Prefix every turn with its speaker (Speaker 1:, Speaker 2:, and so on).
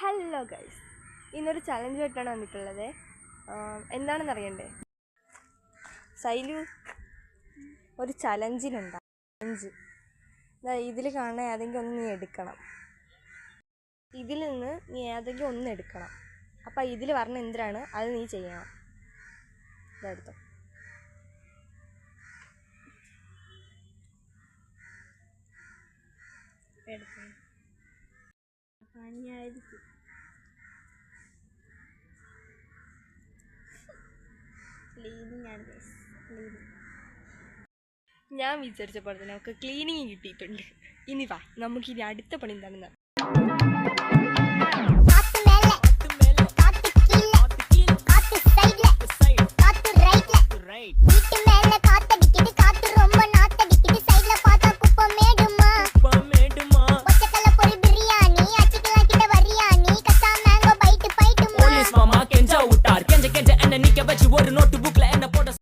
Speaker 1: Hello guys, ഇന്നൊരു ചലഞ്ചുമായിട്ടാണ് വന്നിട്ടുള്ളത്. എന്താണെന്ന് അറിയണ്ടേ? സൈലു ഒരു ചലഞ്ചിനുണ്ടാകും. ഇതിൽ കാണുന്ന ഏതെങ്കിലും ഒന്ന് നീ എടുക്കണം. ഇതിൽ നിന്ന് നീ ഏതെങ്കിലും ഒന്ന് എടുക്കണം. അപ്പം ഇതിൽ പറഞ്ഞ എന്തിനാണ് അത് നീ ചെയ്യണം. ഇതെടുത്തോ. ഞാൻ വിചാരിച്ച പോലെ തന്നെ നമുക്ക് ക്ലീനിങ് കിട്ടിയിട്ടുണ്ട്. ഇനി വാ, നമുക്കിനി അടുത്ത പണി എന്താണെന്ന്.
Speaker 2: ஒரு நோட்டு